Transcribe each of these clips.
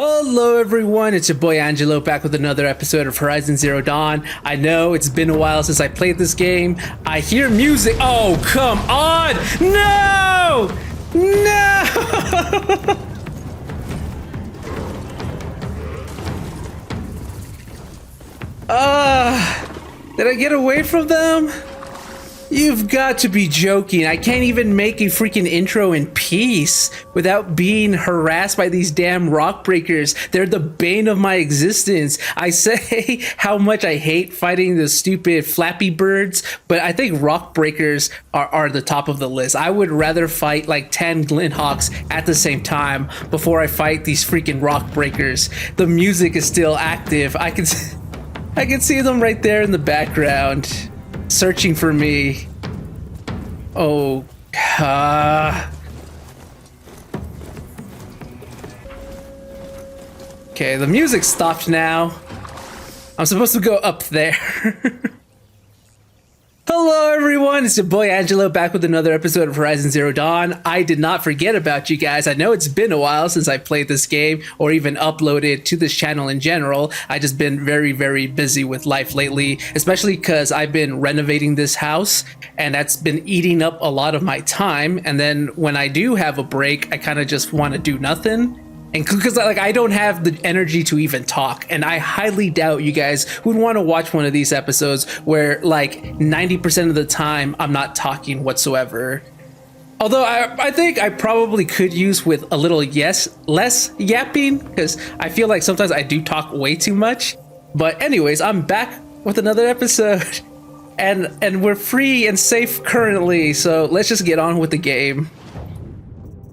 Hello everyone, it's your boy Angelo back with another episode of Horizon Zero Dawn. I know it's been a while since I played this game. I hear music. Oh, come on! No! No! Did I get away from them? You've got to be joking. I can't even make a freaking intro in peace without being harassed by these damn rock breakers. They're the bane of my existence. I say how much I hate fighting the stupid Flappy Birds, but I think rock breakers are the top of the list. I would rather fight like 10 Glinthawks at the same time before I fight these freaking rock breakers. The music is still active. I can see them right there in the background. Searching for me. Oh, okay, the music stopped now. I'm supposed to go up there. Hello everyone, it's your boy Angelo back with another episode of Horizon Zero Dawn. I did not forget about you guys. I know it's been a while since I played this game or even uploaded to this channel in general. I just been very busy with life lately, especially because I've been renovating this house and that's been eating up a lot of my time. And then when I do have a break, I kind of just want to do nothing. And because I don't have the energy to even talk, and I highly doubt you guys would want to watch one of these episodes where like 90% of the time I'm not talking whatsoever. Although I think I probably could use with a little less yapping, because I feel like sometimes I do talk way too much. But anyways, I'm back with another episode, and we're free and safe currently, so let's just get on with the game.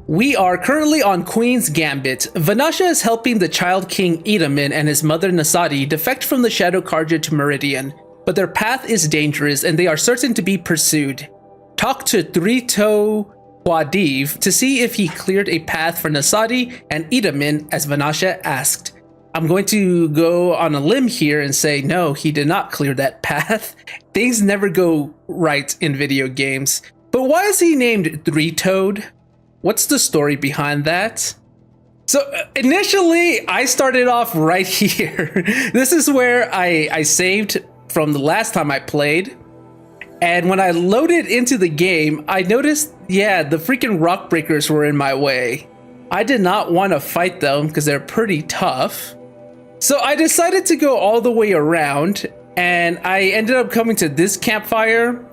We are currently on Queen's Gambit. Vanasha is helping the Child King Itamen and his mother Nasadi defect from the Shadow Carja to Meridian, but their path is dangerous and they are certain to be pursued. Talk to Three-Toe Wadiv to see if he cleared a path for Nasadi and Itamen as Vanasha asked. I'm going to go on a limb here and say no, he did not clear that path. Things never go right in video games. But why is he named Three-Toed? What's the story behind that? So initially, I started off right here. This is where I saved from the last time I played. And when I loaded into the game, I noticed, yeah, the freaking rock breakers were in my way. I did not want to fight them because they're pretty tough. So I decided to go all the way around, and I ended up coming to this campfire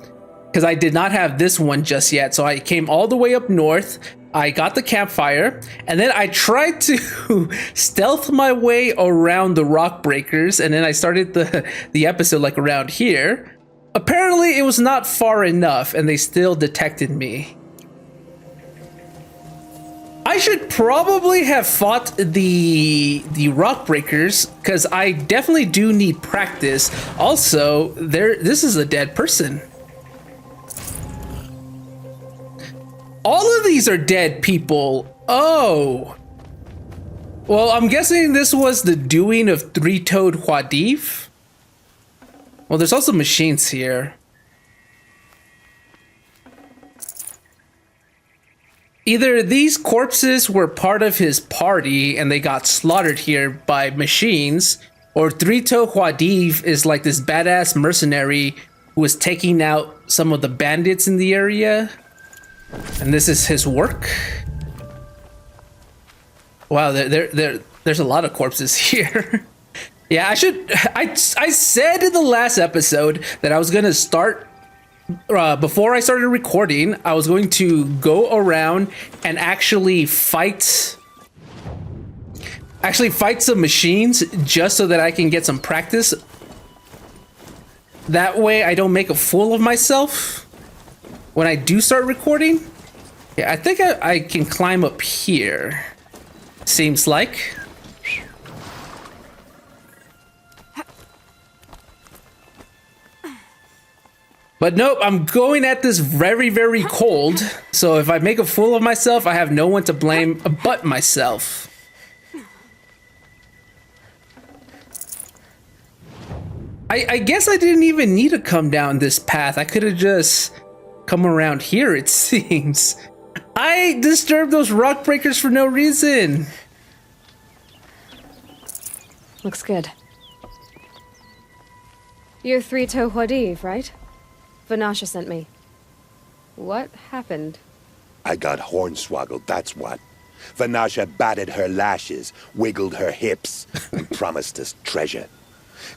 because I did not have this one just yet. So I came all the way up north, I got the campfire, and then I tried to stealth my way around the rock breakers, and then I started the episode like around here. Apparently it was not far enough and they still detected me. I should probably have fought the rock breakers because I definitely do need practice. Also, this is a dead person. All of these are dead people. Oh. Well, I'm guessing this was the doing of Three-Toed Wadiv. Well, there's also machines here. Either these corpses were part of his party and they got slaughtered here by machines, or Three-Toed Wadiv is like this badass mercenary who was taking out some of the bandits in the area. And this is his work. Wow, there's a lot of corpses here. Yeah, I said in the last episode that I was gonna start before I started recording. I was going to go around and actually fight some machines just so that I can get some practice. That way I don't make a fool of myself when I do start recording. Yeah, I think I can climb up here. Seems like. But nope, I'm going at this very cold. So if I make a fool of myself, I have no one to blame but myself. I guess I didn't even need to come down this path. I could have just come around here, it seems. I disturbed those rock breakers for no reason. Looks good. You're three-toe Huadiv, right? Vanasha sent me. What happened? I got hornswoggled, that's what. Vanasha batted her lashes, wiggled her hips, and promised us treasure.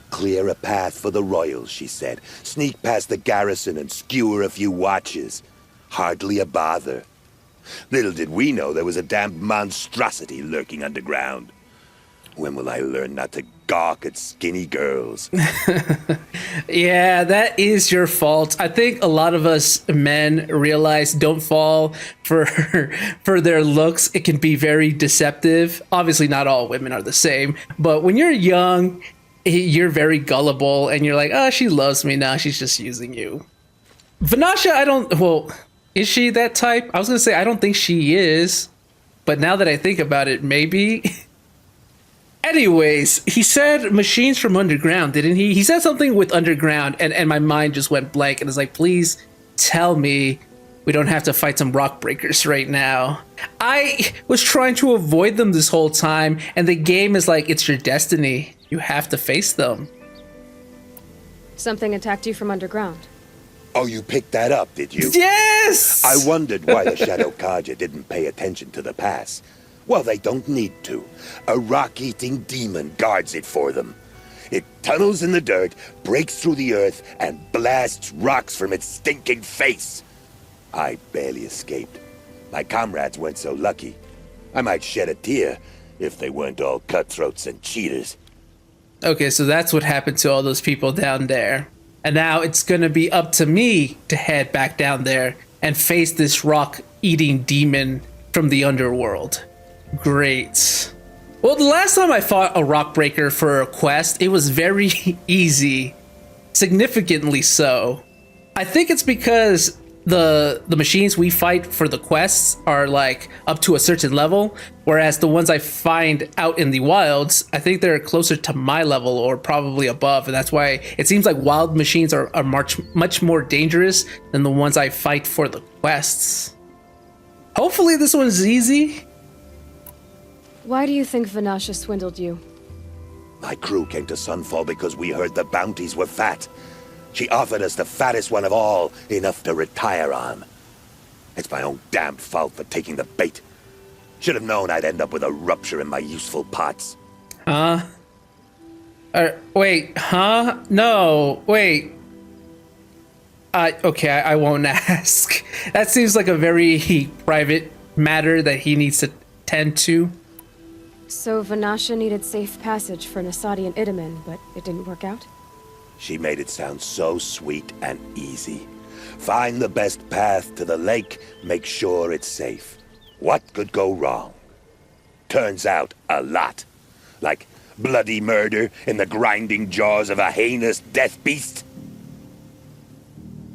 Clear a path for the royals, she said. Sneak past the garrison and skewer a few watches. Hardly a bother. Little did we know there was a damned monstrosity lurking underground. When will I learn not to gawk at skinny girls? Yeah, that is your fault. I think a lot of us men realize don't fall for for their looks. It can be very deceptive. Obviously, not all women are the same, but when you're young, you're very gullible and you're like, oh, she loves me now. She's just using you. Vanasha, well, is she that type? I was going to say, I don't think she is, but now that I think about it, maybe. Anyways, he said machines from underground, didn't he? He said something with underground, and my mind just went blank, and it's like, please tell me we don't have to fight some rock breakers right now. I was trying to avoid them this whole time, and the game is like, it's your destiny. You have to face them. Something attacked you from underground. Oh, you picked that up, did you? Yes! I wondered why the Shadow Kaja didn't pay attention to the pass. Well, they don't need to. A rock-eating demon guards it for them. It tunnels in the dirt, breaks through the earth, and blasts rocks from its stinking face. I barely escaped. My comrades weren't so lucky. I might shed a tear if they weren't all cutthroats and cheaters. Okay, so that's what happened to all those people down there. And now it's gonna be up to me to head back down there and face this rock-eating demon from the underworld. Great. Well, the last time I fought a rock breaker for a quest, it was very easy. Significantly so. I think it's because the machines we fight for the quests are like up to a certain level, whereas the ones I find out in the wilds, I think they're closer to my level or probably above, and that's why it seems like wild machines are much more dangerous than the ones I fight for the quests. Hopefully this one's easy. Why do you think Vanasha swindled you? My crew came to Sunfall because we heard the bounties were fat. She offered us the fattest one of all, enough to retire on. It's my own damn fault for taking the bait. Should have known I'd end up with a rupture in my useful parts. Huh? Wait, huh? No, wait. Okay, I won't ask. That seems like a very private matter that he needs to tend to. So Vanasha needed safe passage for Nasadi and Idaman, but it didn't work out? She made it sound so sweet and easy. Find the best path to the lake, make sure it's safe. What could go wrong? Turns out, a lot. Like bloody murder in the grinding jaws of a heinous death beast.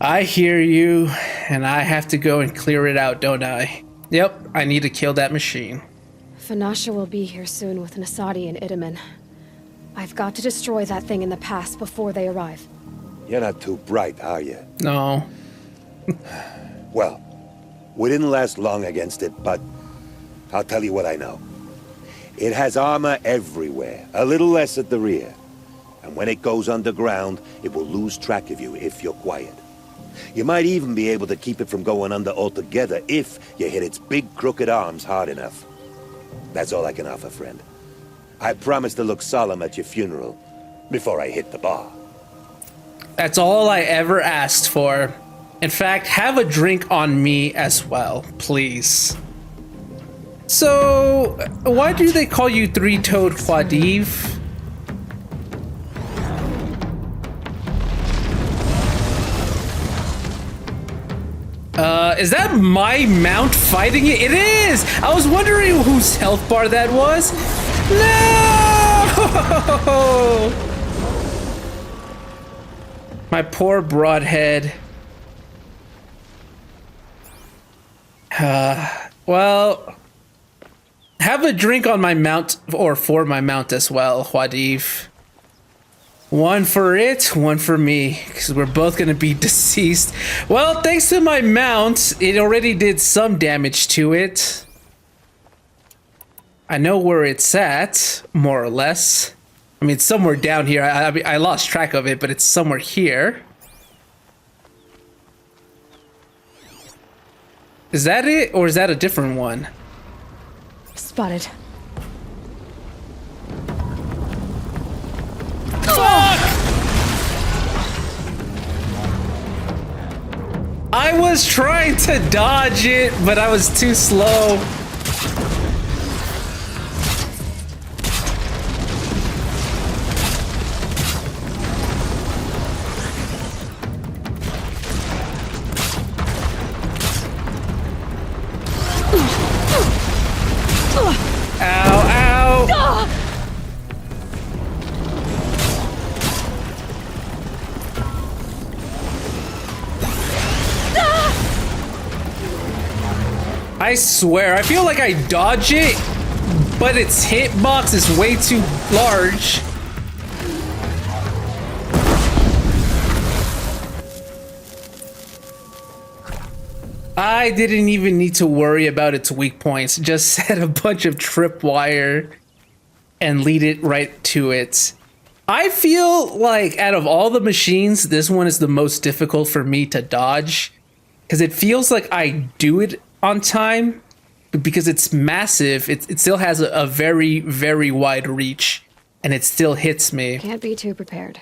I hear you, and I have to go and clear it out, don't I? Yep, I need to kill that machine. Vanasha will be here soon with Nasadi and Idaman. I've got to destroy that thing in the pass before they arrive. You're not too bright, are you? No. Well, we didn't last long against it, but I'll tell you what I know. It has armor everywhere, a little less at the rear. And when it goes underground, it will lose track of you if you're quiet. You might even be able to keep it from going under altogether if you hit its big crooked arms hard enough. That's all I can offer, friend. I promise to look solemn at your funeral before I hit the bar. That's all I ever asked for. In fact, have a drink on me as well, please. So, why do they call you three-toed Huadiv? Is that my mount fighting it? It is! I was wondering whose health bar that was. No! My poor broadhead. Well, have a drink on my mount, or for my mount as well, Huadiv. One for it, one for me, because we're both going to be deceased. Well, thanks to my mount, it already did some damage to it. I know where it's at, more or less. I mean, it's somewhere down here. I lost track of it, but it's somewhere here. Is that it, or is that a different one? Spotted. I was trying to dodge it, but I was too slow. Ow, ow. I swear, I feel like I dodge it, but its hitbox is way too large. I didn't even need to worry about its weak points. Just set a bunch of tripwire and lead it right to it. I feel like out of all the machines, this one is the most difficult for me to dodge, because it feels like I do it on time, but because it's massive, it still has a very, very wide reach, and it still hits me. Can't be too prepared.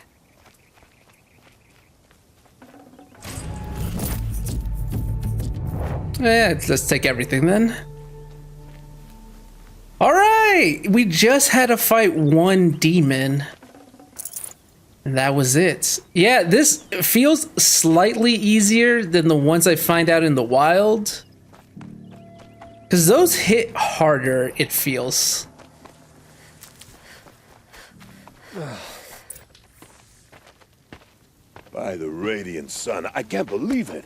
Yeah, let's take everything then. All right, we just had to fight one demon, and that was it. Yeah, this feels slightly easier than the ones I find out in the wild, because those hit harder, it feels. By the radiant sun, I can't believe it.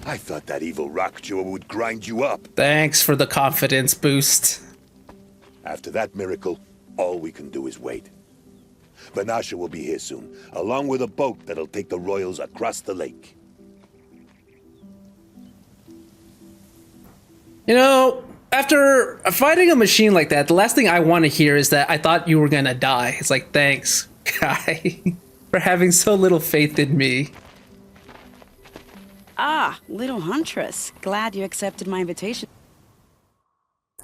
I thought that evil rock jaw would grind you up. Thanks for the confidence boost. After that miracle, all we can do is wait. Vanasha will be here soon, along with a boat that'll take the royals across the lake. You know, after fighting a machine like that, the last thing I want to hear is that I thought you were gonna die. It's like, thanks, guy, for having so little faith in me. Ah, little huntress. Glad you accepted my invitation.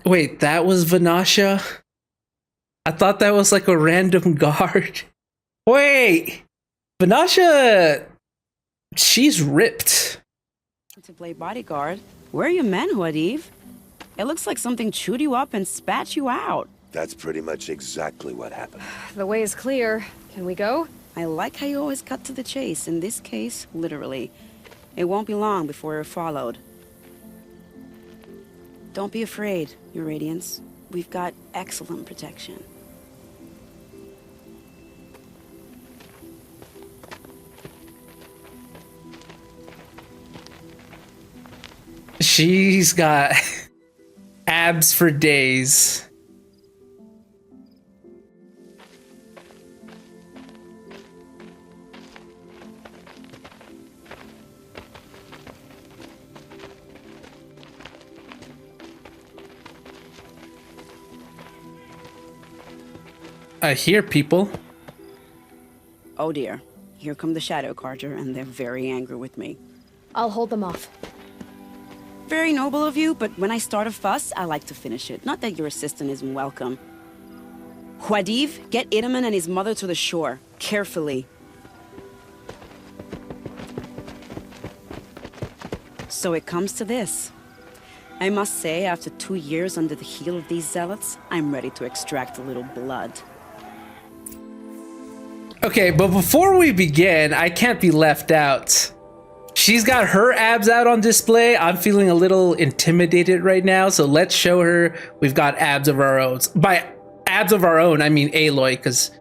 Wait, that was Vanasha? I thought that was like a random guard. Wait, Vanasha, she's ripped. To play bodyguard. Where are your men, Huadiv? It looks like something chewed you up and spat you out. That's pretty much exactly what happened. The way is clear. Can we go? I like how you always cut to the chase. In this case, literally. It won't be long before you're followed. Don't be afraid, Your Radiance. We've got excellent protection. She's got abs for days. I hear people. Oh dear. Here come the Shadow Carter, and they're very angry with me. I'll hold them off. Very noble of you, but when I start a fuss, I like to finish it. Not that your assistant isn't welcome. Huadiv, get Idaman and his mother to the shore. Carefully. So it comes to this. I must say, after 2 years under the heel of these zealots, I'm ready to extract a little blood. Okay, but before we begin, I can't be left out. She's got her abs out on display. I'm feeling a little intimidated right now, so let's show her we've got abs of our own. By abs of our own, I mean Aloy, because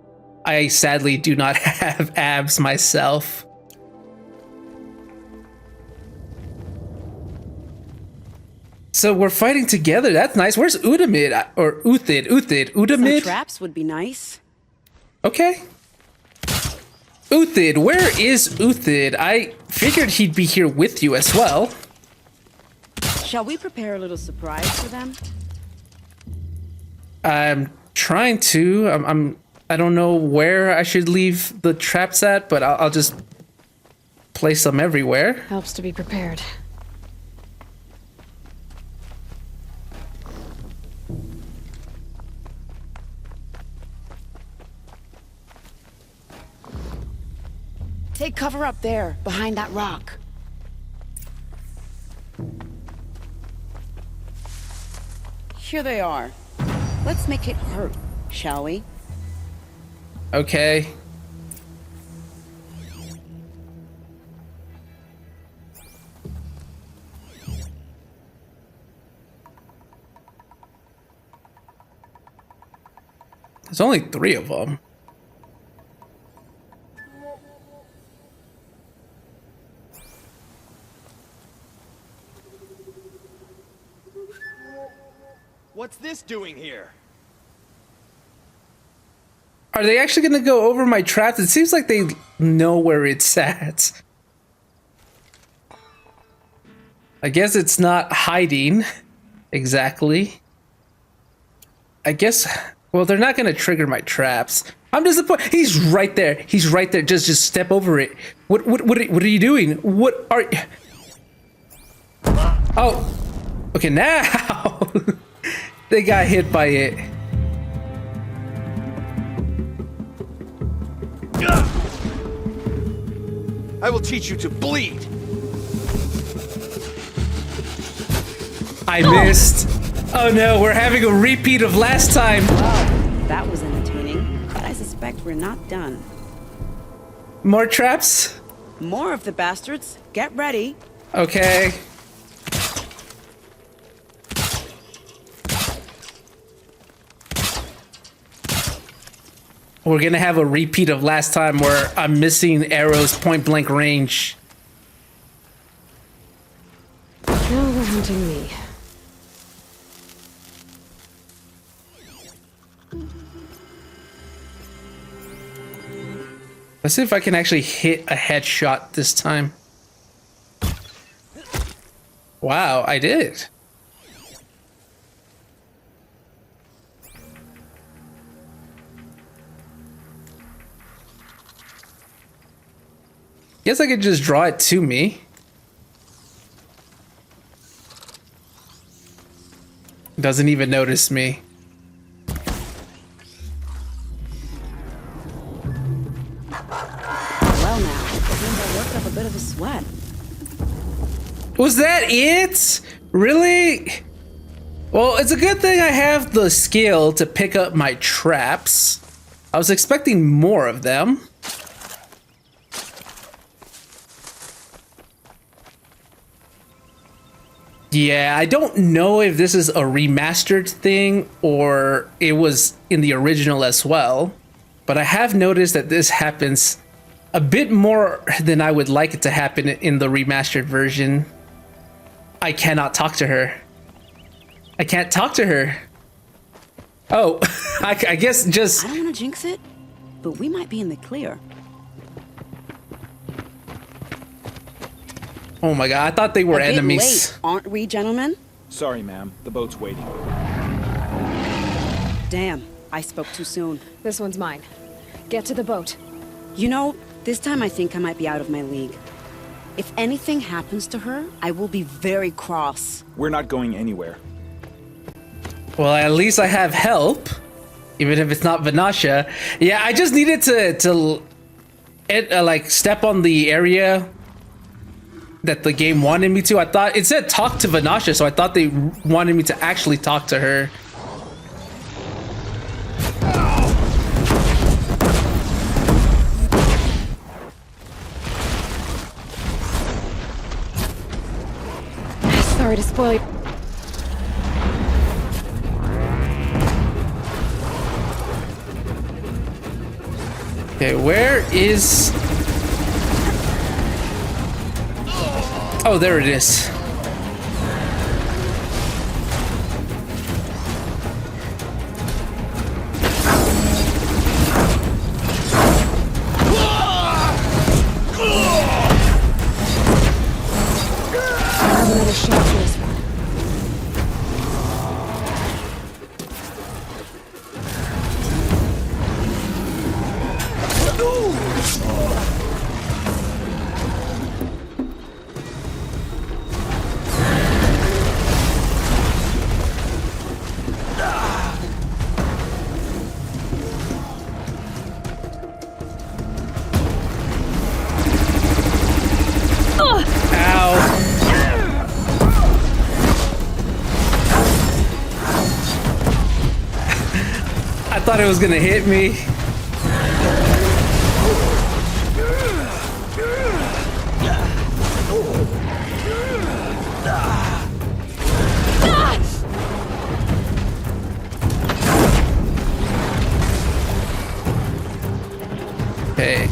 I sadly do not have abs myself. So we're fighting together. That's nice. Where's Udamid? Or Uthid? Udamid? Some traps would be nice. Okay. Uthid, where is Uthid? I figured he'd be here with you as well. Shall we prepare a little surprise for them? I'm trying to. I don't know where I should leave the traps at, but I'll just place them everywhere. Helps to be prepared. Take cover up there, behind that rock. Here they are. Let's make it hurt, shall we? Okay. There's only 3 of them. What's this doing here? Are they actually going to go over my traps? It seems like they know where it's at. I guess it's not hiding exactly. I guess, well, they're not going to trigger my traps. I'm disappointed. He's right there. He's right there. Just step over it. What are you doing? What are? Oh, okay. Now they got hit by it. I will teach you to bleed. I missed. Oh no, we're having a repeat of last time. Wow, that was entertaining, but I suspect we're not done. More traps? More of the bastards. Get ready. Okay. We're gonna have a repeat of last time where I'm missing arrows point blank range. Now they're hunting me. Let's see if I can actually hit a headshot this time. Wow, I did. Guess I could just draw it to me. Doesn't even notice me. Well now, it seems I worked up a bit of a sweat. Was that it? Really? Well, it's a good thing I have the skill to pick up my traps. I was expecting more of them. Yeah, I don't know if this is a remastered thing or it was in the original as well, but I have noticed that this happens a bit more than I would like it to happen in the remastered version. I cannot talk to her. I can't talk to her. Oh, I guess just... I don't want to jinx it, but we might be in the clear. Oh my god, I thought they were A bit enemies. late, aren't we, gentlemen? Sorry, ma'am. The boat's waiting. Damn, I spoke too soon. This one's mine. Get to the boat. You know, this time I think I might be out of my league. If anything happens to her, I will be very cross. We're not going anywhere. Well, at least I have help, even if it's not Vanasha. Yeah, I just needed to like step on the area that the game wanted me to. I thought it said talk to Vanasha, so I thought they wanted me to actually talk to her. Sorry to spoil you. Okay, where is... Oh, there it is. Another shot for this one. thought it was gonna hit me. Okay,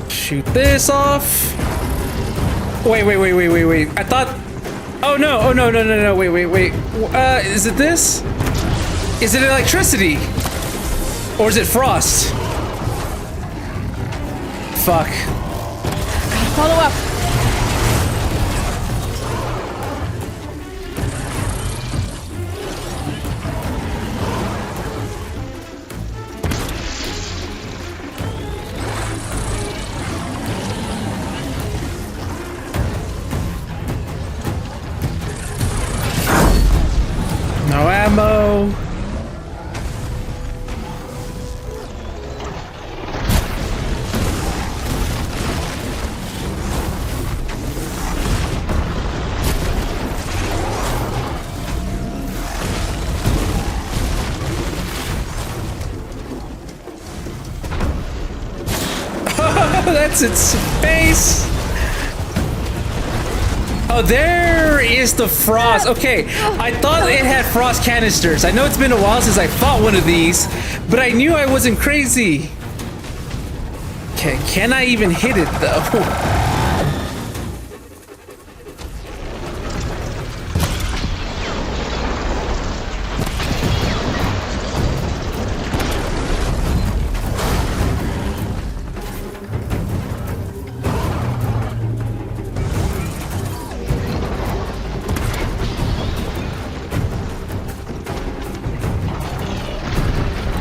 shoot this off. Wait. I thought. Oh no! Wait. Is it this? Is it electricity? Or is it frost? Fuck. Gotta follow up. No ammo. That's its face. Oh, there is the frost. Okay, I thought it had frost canisters. I know it's been a while since I fought one of these, but I knew I wasn't crazy. Okay, can I even hit it though?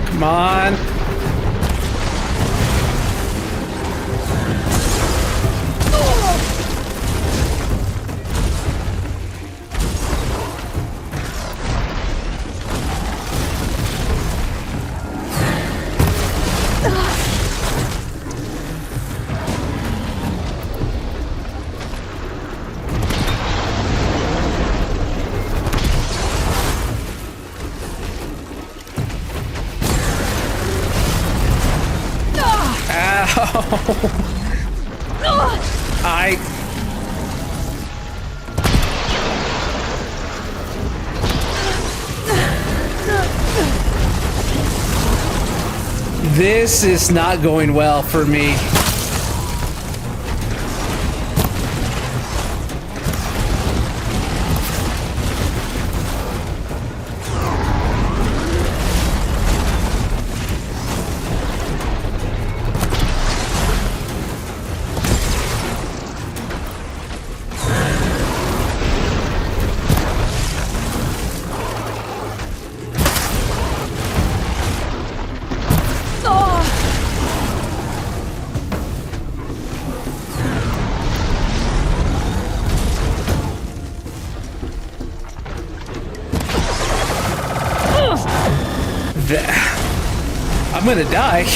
Come on. This is not going well for me. I'm gonna die.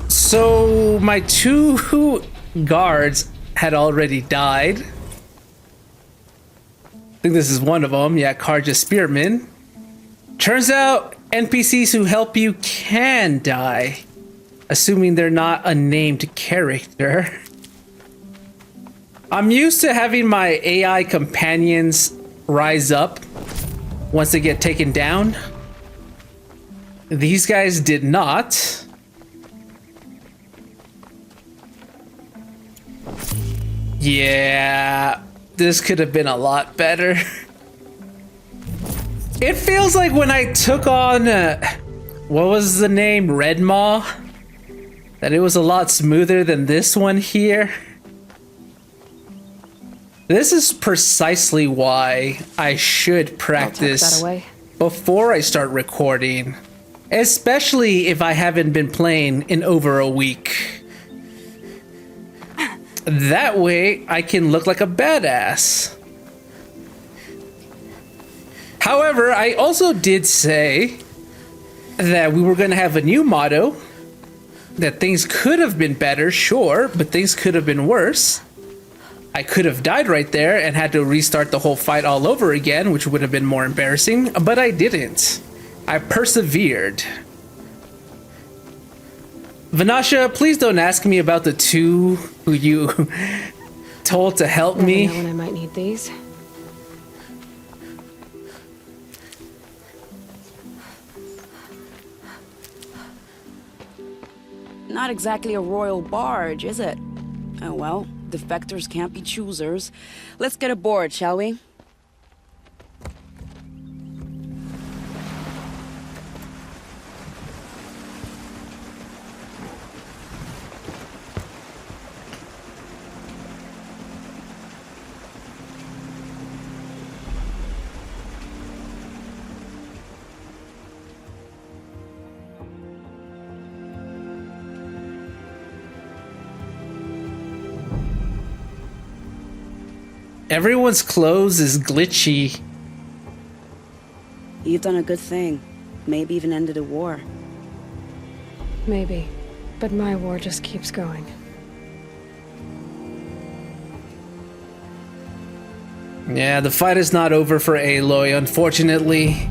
So my two guards had already died. I think this is one of them. Yeah, Karja Spearman. Turns out NPCs who help you can die, assuming they're not a named character. I'm used to having my AI companions rise up once they get taken down. These guys did not. Yeah, this could have been a lot better. It feels like when I took on, what was the name? Red Maw? That it was a lot smoother than this one here. This is precisely why I should I'll tuck practice that away. before I start recording, especially if I haven't been playing in over a week. That way I can look like a badass. However, I also did say that we were going to have a new motto, that things could have been better, sure, but things could have been worse. I could have died right there and had to restart the whole fight all over again, which would have been more embarrassing, but I didn't. I persevered. Vanasha, please don't ask me about the two who you told to help Let me know me. when I might need these. Not exactly a royal barge, is it? Oh well, defectors can't be choosers. Let's get aboard, shall we? Everyone's clothes is glitchy. You've done a good thing. Maybe even ended a war. Maybe. But my war just keeps going. Yeah, the fight is not over for Aloy, unfortunately.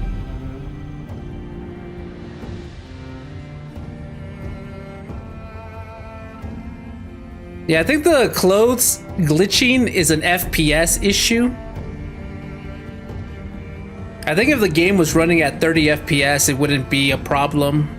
Yeah, I think the clothes glitching is an FPS issue. I think if the game was running at 30 FPS, it wouldn't be a problem.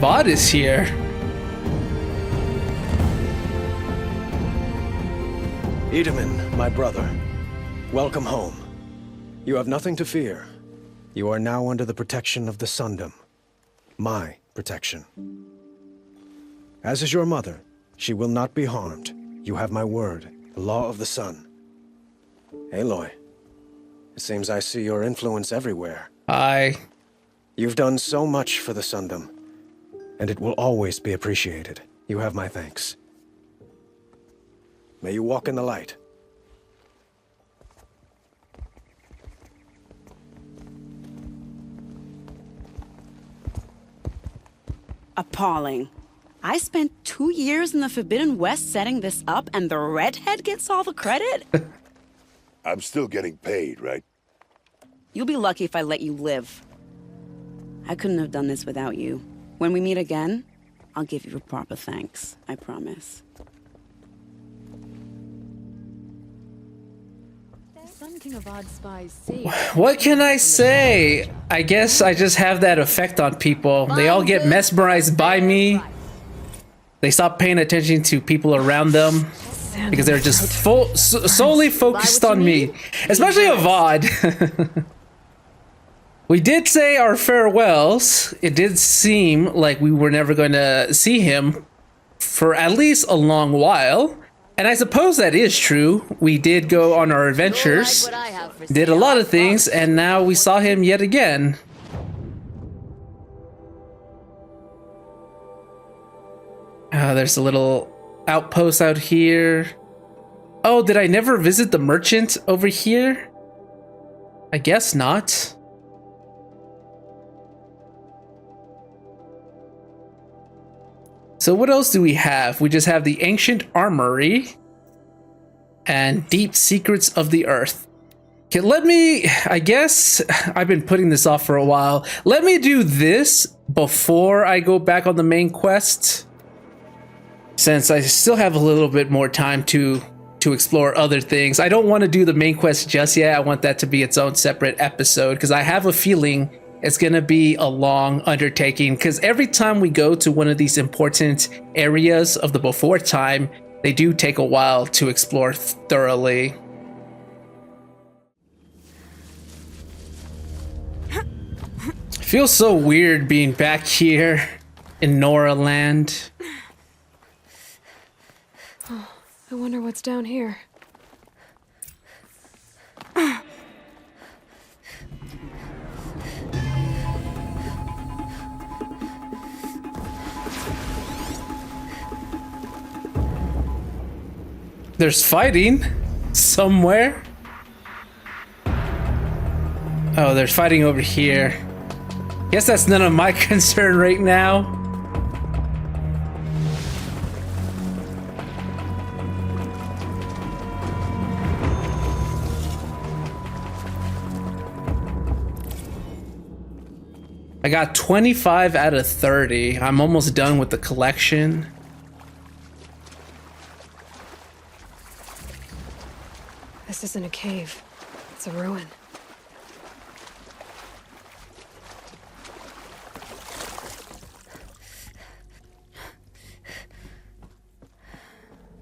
Vod is here. Edaman, my brother, welcome home. You have nothing to fear. You are now under the protection of the Sundom. My protection. As is your mother, she will not be harmed. You have my word, the law of the sun. Aloy, it seems I see your influence everywhere. Hi. You've done so much for the Sundom, and it will always be appreciated. You have my thanks. May you walk in the light. Appalling. I spent 2 years in the Forbidden West setting this up, and the redhead gets all the credit? I'm still getting paid, right? You'll be lucky if I let you live. I couldn't have done this without you. When we meet again, I'll give you a proper thanks. I promise. What can I say? I guess I just have that effect on people. They all get mesmerized by me. They stop paying attention to people around them because they're just solely focused on me. Especially a VOD. We did say our farewells. It did seem like we were never going to see him for at least a long while. And I suppose that is true. We did go on our adventures, did a lot of things, and now we saw him yet again. There's a little outpost out here. Oh, did I never visit the merchant over here? I guess not. So what else do we have? We just have the Ancient Armory and Deep Secrets of the Earth. Okay, let me, I guess I've been putting this off for a while. Let me do this before I go back on the main quest, since I still have a little bit more time to explore other things. I don't want to do the main quest just yet. I want that to be its own separate episode, because I have a feeling it's going to be a long undertaking, because every time we go to one of these important areas of the before time, they do take a while to explore thoroughly. Feels so weird being back here in Nora land. Oh, I wonder what's down here. There's fighting somewhere. Oh, there's fighting over here. Guess that's none of my concern right now. I got 25 out of 30. I'm almost done with the collection. This isn't a cave. It's a ruin.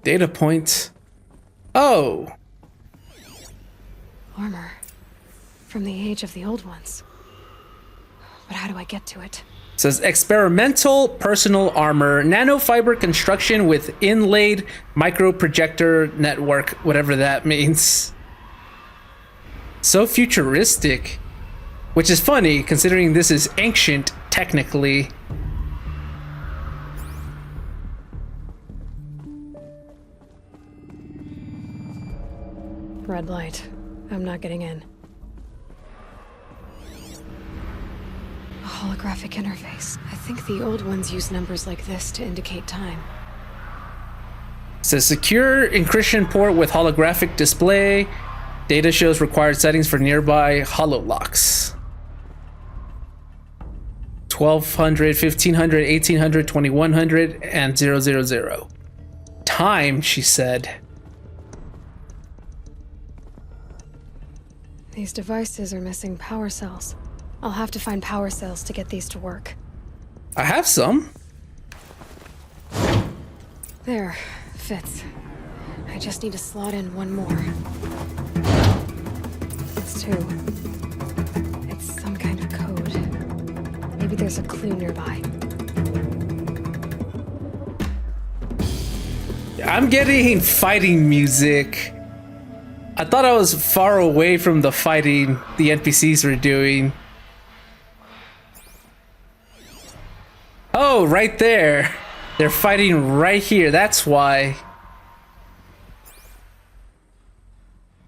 Data points. Oh. Armor. From the age of the old ones. But how do I get to it? It says experimental personal armor, nanofiber construction with inlaid microprojector network, whatever that means. So futuristic, which is funny considering this is ancient technically. Red light. I'm not getting in. A holographic interface. I think the old ones use numbers like this to indicate time. It says secure encryption port with holographic display. Data shows required settings for nearby hololocks. 1200, 1500, 1800, 2100, and 000. Time, she said. These devices are missing power cells. I'll have to find power cells to get these to work. I have some. There, fits. I just need to slot in one more. It's 2. It's some kind of code. Maybe there's a clue nearby. I'm getting fighting music. I thought I was far away from the fighting the NPCs were doing. Oh, right there. They're fighting right here. That's why.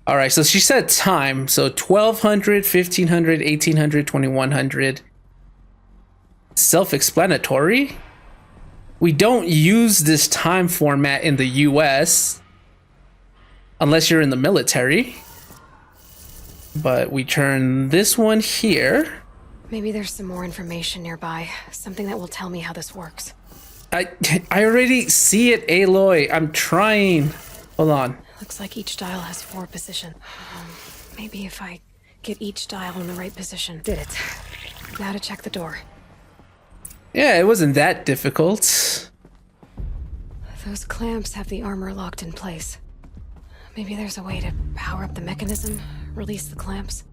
All right, so she said time. So 1200, 1500, 1800, 2100. Self-explanatory. We don't use this time format in the US. Unless you're in the military. But we turn this one here. Maybe there's some more information nearby. Something that will tell me how this works. I already see it, Aloy. I'm trying. Hold on. Looks like each dial has 4 positions. Maybe if I get each dial in the right position. Did it. Now to check the door. Yeah, it wasn't that difficult. Those clamps have the armor locked in place. Maybe there's a way to power up the mechanism, release the clamps.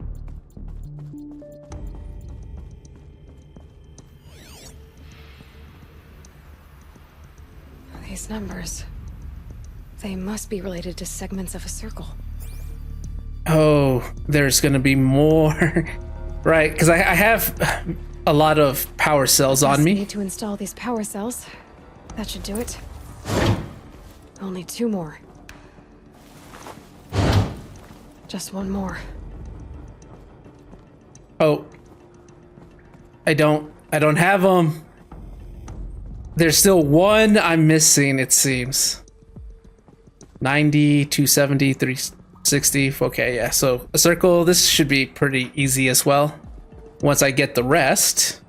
These numbers, they must be related to segments of a circle. Oh, there's gonna be more. Right, because I have a lot of power cells on me. Need to install these power cells. That should do it. Only 2 more. Just 1 more. Oh. I don't have them. There's still 1 I'm missing, it seems. 90, 270, 60. Okay, yeah. So a circle. This should be pretty easy as well. Once I get the rest.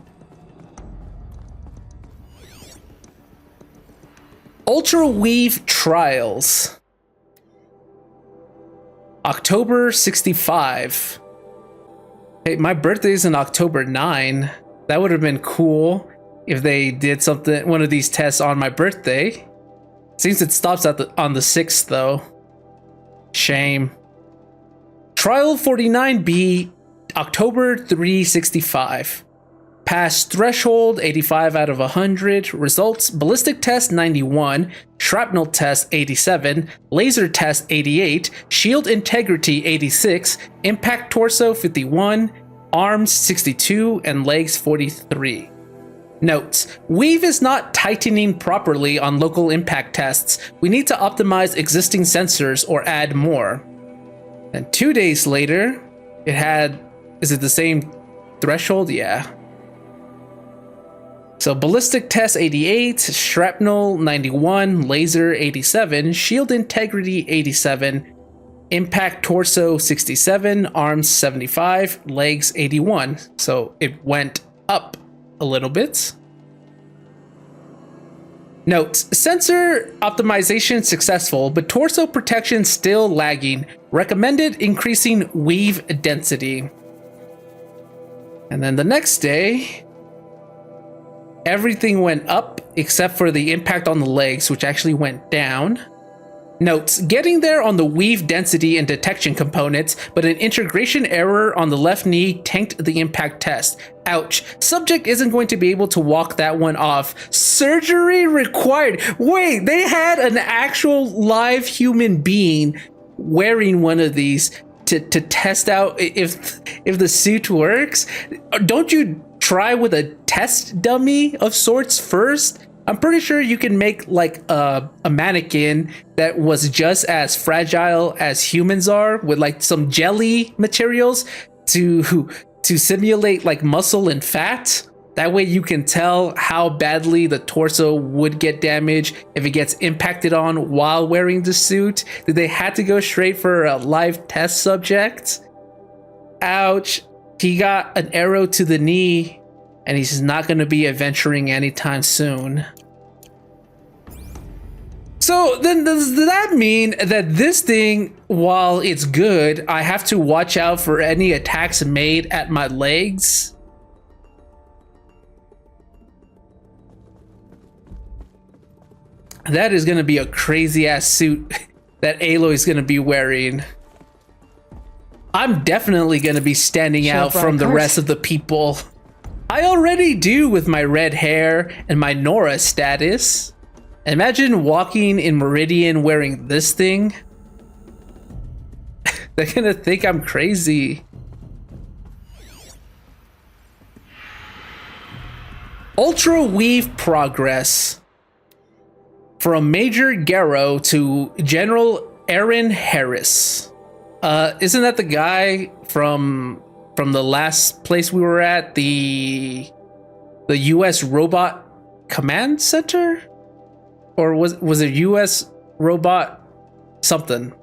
Ultra Weave Trials. October 65. Hey, my birthday's in October 9. That would have been cool if they did something, one of these tests on my birthday. Seems it stops at on the 6th though. Shame. Trial 49B, October 365. Pass threshold 85 out of 100. Results: ballistic test 91, shrapnel test 87, laser test 88, shield integrity 86, impact torso 51, arms 62, and legs 43. Notes: weave is not tightening properly on local impact tests. We need to optimize existing sensors or add more. And 2 days later, it had, is it the same threshold? Yeah. So ballistic test 88, shrapnel 91, laser 87, shield integrity 87, impact torso 67, arms 75, legs 81. So it went up a little bit. Notes: sensor optimization successful, but torso protection still lagging. Recommended increasing weave density. And then the next day, everything went up except for the impact on the legs, which actually went down. Notes: getting there on the weave density and detection components, but an integration error on the left knee tanked the impact test. Ouch. Subject isn't going to be able to walk that one off. Surgery required. Wait, they had an actual live human being wearing one of these to test out if the suit works. Don't you try with a test dummy of sorts first? I'm pretty sure you can make like a mannequin that was just as fragile as humans are, with like some jelly materials to simulate like muscle and fat. That way you can tell how badly the torso would get damaged if it gets impacted on while wearing the suit. Did they have to go straight for a live test subject? Ouch. He got an arrow to the knee, and he's not going to be adventuring anytime soon. So then does that mean that this thing, while it's good, I have to watch out for any attacks made at my legs? That is going to be a crazy ass suit that Aloy's going to be wearing. I'm definitely going to be standing out from the rest of the people. I already do with my red hair and my Nora status. Imagine walking in Meridian wearing this thing. They're gonna think I'm crazy. Ultra Weave Progress. From Major Garrow to General Aaron Harris. Isn't that the guy from the last place we were at? The US Robot Command Center? Or was it US Robot something?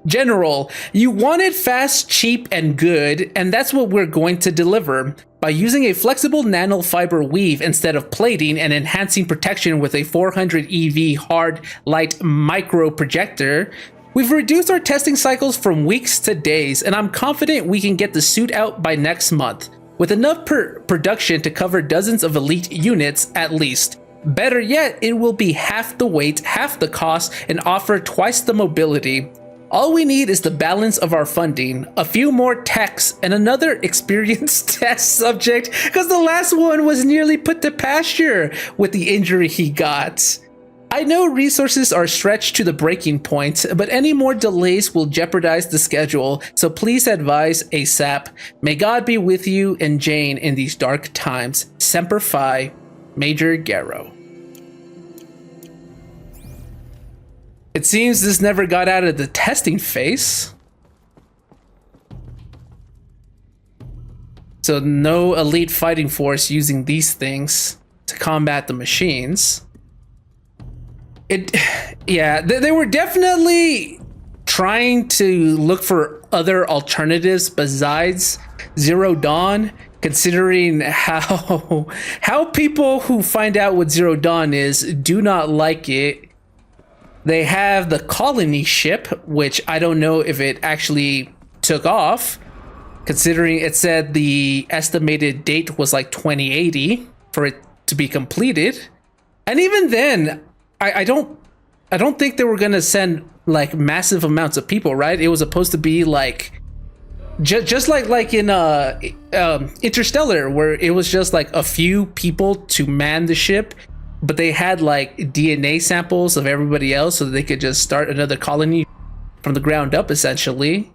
General, you wanted fast, cheap, and good, and that's what we're going to deliver. By using a flexible nanofiber weave instead of plating and enhancing protection with a 400 EV hard light micro projector, we've reduced our testing cycles from weeks to days, and I'm confident we can get the suit out by next month, with enough production to cover dozens of elite units at least. Better yet, it will be half the weight, half the cost, and offer twice the mobility. All we need is the balance of our funding, a few more techs, and another experienced test subject, because the last one was nearly put to pasture with the injury he got. I know resources are stretched to the breaking point, but any more delays will jeopardize the schedule, so please advise ASAP. May God be with you and Jane in these dark times. Semper Fi, Major Garrow. It seems this never got out of the testing phase. So no elite fighting force using these things to combat the machines. Yeah, they were definitely trying to look for other alternatives besides Zero Dawn, considering how people who find out what Zero Dawn is do not like it. They have the colony ship, which I don't know if it actually took off, considering it said the estimated date was like 2080 for it to be completed. And even then, I don't think they were gonna send like massive amounts of people, right? It was supposed to be like just like in Interstellar, where it was just like a few people to man the ship, but they had like DNA samples of everybody else so that they could just start another colony from the ground up, essentially.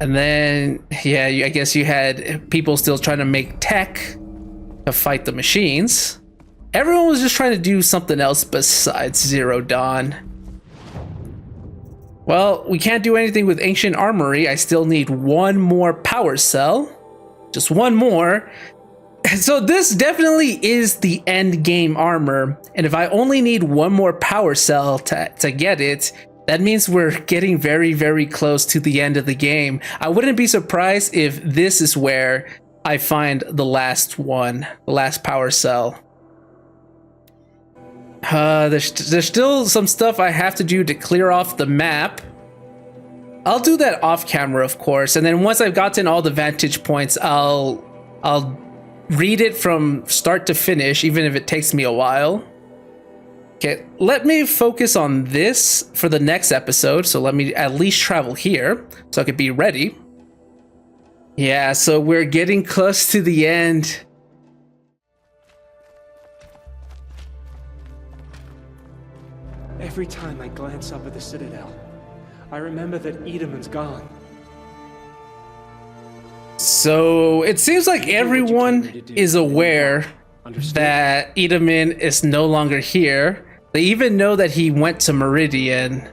And then, yeah, I guess you had people still trying to make tech to fight the machines. Everyone was just trying to do something else besides Zero Dawn. Well, we can't do anything with Ancient Armory. I still need one more power cell. Just one more. So this definitely is the end game armor, and if I only need one more power cell to get it, that means we're getting very, very close to the end of the game. I wouldn't be surprised if this is where I find the last one, the last power cell. There's still some stuff I have to do to clear off the map. I'll do that off camera, of course, and then once I've gotten all the vantage points, I'll read it from start to finish, even if it takes me a while. Okay, let me focus on this for the next episode, so let me at least travel here so I could be ready. Yeah, so we're getting close to the end. Every time I glance up at the Citadel, I remember that Edelman's gone. So it seems like everyone is aware that Edelman is no longer here. They even know that he went to Meridian.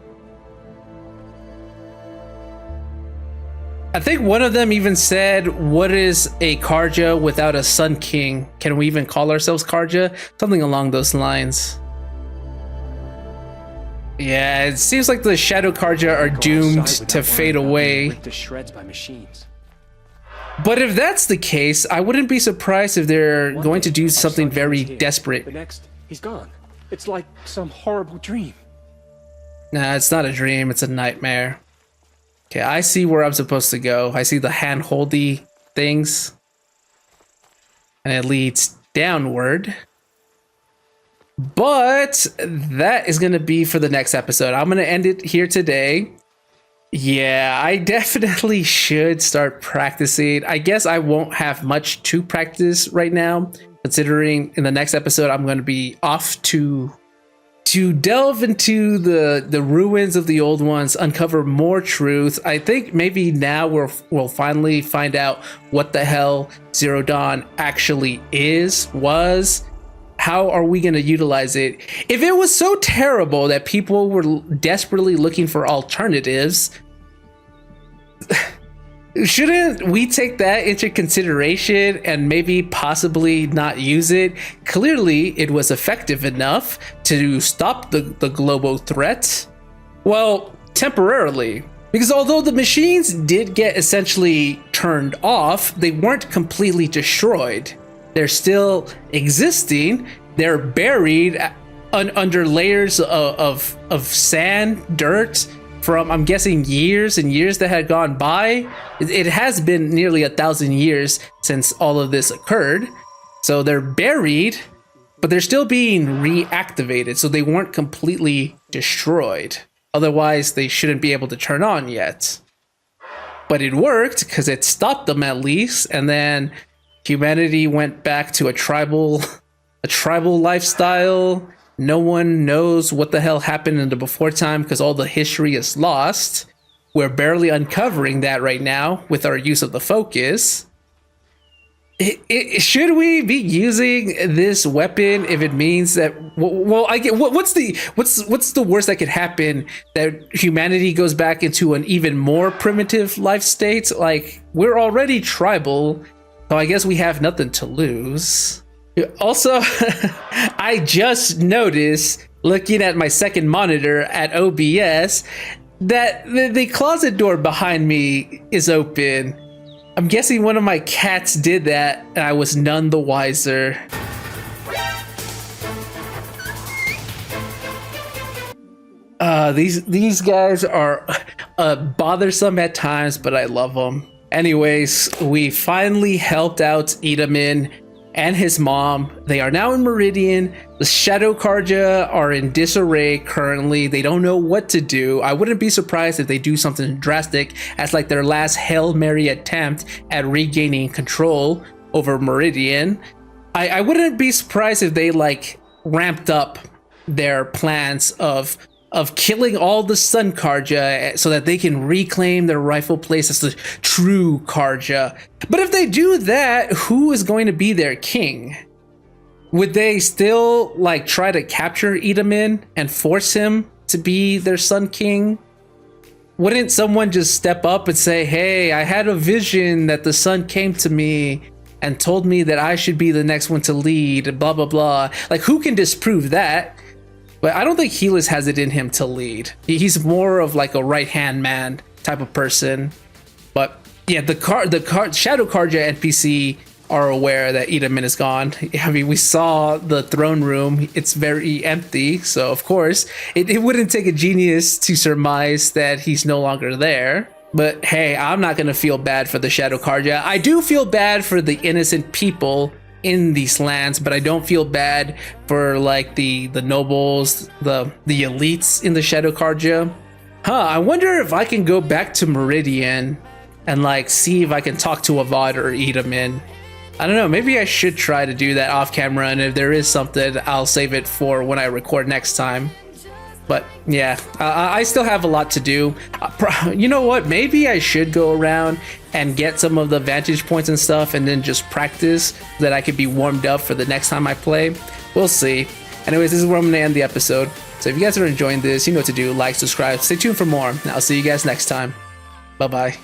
I think one of them even said, "What is a Karja without a Sun King? Can we even call ourselves Karja?" Something along those lines. Yeah, it seems like the Shadow Karja are doomed to fade away. Ripped to shreds by machines. But if that's the case, I wouldn't be surprised if they're going to do something very desperate. The next, he's gone. It's like some horrible dream. Nah, it's not a dream, it's a nightmare. Okay, I see where I'm supposed to go. I see the hand-holdy things. And it leads downward. But that is going to be for the next episode. I'm going to end it here today. Yeah, I definitely should start practicing. I guess I won't have much to practice right now, considering in the next episode I'm going to be off to delve into the ruins of the old ones, uncover more truth. I think maybe now we'll finally find out what the hell Zero Dawn actually was. How are we going to utilize it? If it was so terrible that people were desperately looking for alternatives, shouldn't we take that into consideration and maybe possibly not use it? Clearly, it was effective enough to stop the global threat. Well, temporarily. Because although the machines did get essentially turned off, they weren't completely destroyed. They're still existing. They're buried under layers of sand, dirt, from, I'm guessing, years and years that had gone by. It has been nearly 1,000 years since all of this occurred. So they're buried, but they're still being reactivated. So they weren't completely destroyed. Otherwise, they shouldn't be able to turn on yet. But it worked because it stopped them at least. And then humanity went back to a tribal lifestyle. No one knows what the hell happened in the before time because all the history is lost. We're barely uncovering that right now with our use of the focus. Should we be using this weapon if it means that? Well, I get what's the worst that could happen? That humanity goes back into an even more primitive life state. Like, we're already tribal. So I guess we have nothing to lose. Also, I just noticed, looking at my second monitor at OBS, that the closet door behind me is open. I'm guessing one of my cats did that, and I was none the wiser. These guys are bothersome at times, but I love them. Anyways, we finally helped out Itamen and his mom. They are now in Meridian. The Shadow Karja are in disarray currently. They don't know what to do. I wouldn't be surprised if they do something drastic as like their last Hail Mary attempt at regaining control over Meridian. I wouldn't be surprised if they like ramped up their plans of killing all the Sun Karja so that they can reclaim their rightful place as the true Karja. But if they do that, who is going to be their king? Would they still like try to capture Itamen and force him to be their Sun King? Wouldn't someone just step up and say, hey, I had a vision that the sun came to me and told me that I should be the next one to lead, blah, blah, blah. Like, who can disprove that? But I don't think Helis has it in him to lead. He's more of like a right-hand man type of person. But yeah, the Shadow Karja NPC are aware that Itamen is gone. I mean, we saw the throne room. It's very empty. So of course, it wouldn't take a genius to surmise that he's no longer there. But hey, I'm not going to feel bad for the Shadow Karja. I do feel bad for the innocent people in these lands, but I don't feel bad for like the nobles, the elites in the Shadow Karja. I wonder if I can go back to Meridian and like see if I can talk to Avad or Itamen. I don't know, maybe I should try to do that off camera, and if there is something, I'll save it for when I record next time. But yeah, I still have a lot to do. You know what? Maybe I should go around and get some of the vantage points and stuff and then just practice so that I could be warmed up for the next time I play. We'll see. Anyways, this is where I'm going to end the episode. So if you guys are enjoying this, you know what to do. Like, subscribe, stay tuned for more. And I'll see you guys next time. Bye-bye.